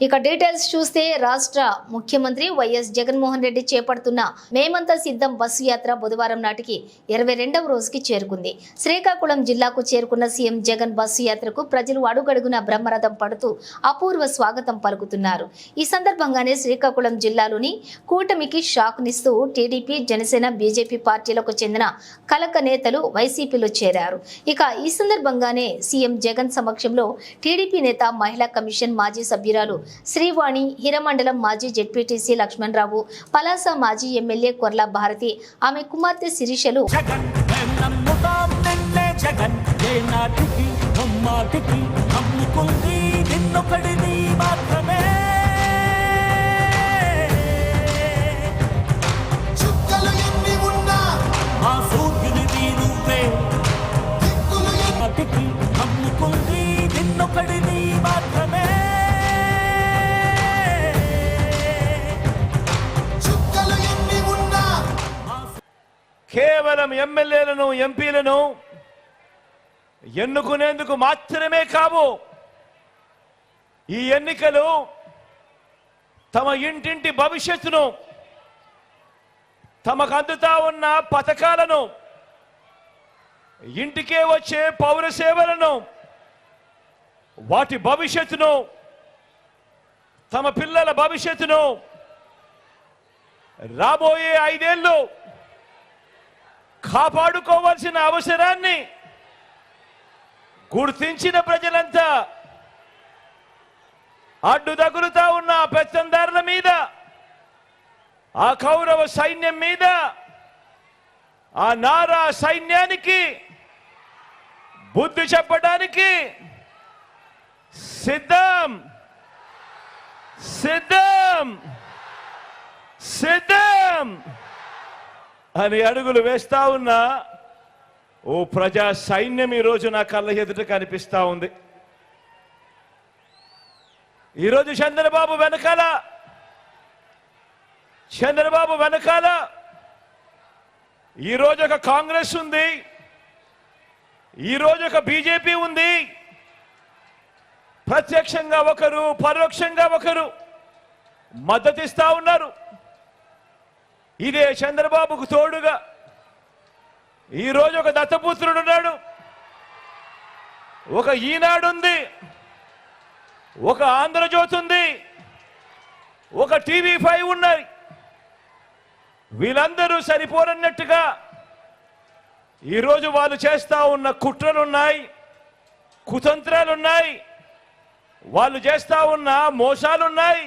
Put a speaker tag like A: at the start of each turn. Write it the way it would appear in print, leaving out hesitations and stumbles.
A: ఇక డీటెయిల్స్ చూస్తే రాష్ట్ర ముఖ్యమంత్రి వైఎస్ జగన్మోహన్ రెడ్డి చేపడుతున్న మేమంతా సిద్ధం బస్సు యాత్ర బుధవారం నాటికి 22వ రోజుకి చేరుకుంది. శ్రీకాకుళం జిల్లాకు చేరుకున్న సీఎం జగన్ బస్సు యాత్రకు ప్రజలు అడుగడుగున బ్రహ్మరథం పడుతూ అపూర్వ స్వాగతం పలుకుతున్నారు. ఈ సందర్భంగానే శ్రీకాకుళం జిల్లాలోని కూటమికి షాక్ నిస్తూ టీడీపీ, జనసేన, బీజేపీ పార్టీలకు చెందిన కలక నేతలు వైసీపీలో చేరారు. ఇక ఈ సందర్భంగానే సీఎం జగన్ సమక్షంలో టీడీపీ నేత, మహిళా కమిషన్ మాజీ సభ్యురాలు శ్రీవాణి, హిరమండలం మాజీ జెడ్పీటీసీ లక్ష్మణరావు, పలాస మాజీ ఎమ్మెల్యే కొర్ల భారతి, ఆమె కుమార్తె శిరీషలు
B: కేవలం ఎమ్మెల్యేలను, ఎంపీలను ఎన్నుకునేందుకు మాత్రమే కావు, ఈ ఎన్నికలు తమ ఇంటింటి భవిష్యత్తును, తమకు అందుతా ఉన్న పథకాలను, ఇంటికే వచ్చే పౌర సేవలను, వాటి భవిష్యత్తును, తమ పిల్లల భవిష్యత్తును రాబోయే 5 ఏళ్ళు కాపాడుకోవాల్సిన అవసరాన్ని గుర్తించిన ప్రజలంతా అడ్డు తగులుతా ఉన్న పెత్తందారుల మీద, ఆ కౌరవ సైన్యం మీద, ఆ నారా సైన్యానికి బుద్ధి చెప్పడానికి సిద్ధం సిద్ధం సిద్ధం అని అడుగులు వేస్తా ఉన్నా ఓ ప్రజా సైన్యం ఈరోజు నా కళ్ళ ఎదుట కనిపిస్తా ఉంది. ఈరోజు చంద్రబాబు వెనకాల ఈరోజు ఒక కాంగ్రెస్ ఉంది, ఈరోజు ఒక బీజేపీ ఉంది. ప్రత్యక్షంగా ఒకరు, పరోక్షంగా ఒకరు మద్దతిస్తా ఉన్నారు. ఇదే చంద్రబాబుకు తోడుగా ఈరోజు ఒక దత్తపుత్రుడు ఉన్నాడు, ఒక ఈనాడు ఉంది, ఒక ఆంధ్రజ్యోతి ఉంది, ఒక TV5 ఉన్నాయి. వీళ్ళందరూ సరిపోరన్నట్టుగా ఈరోజు వాళ్ళు చేస్తా ఉన్న కుట్రలున్నాయి, కుతంత్రాలున్నాయి, వాళ్ళు చేస్తా ఉన్న మోసాలున్నాయి.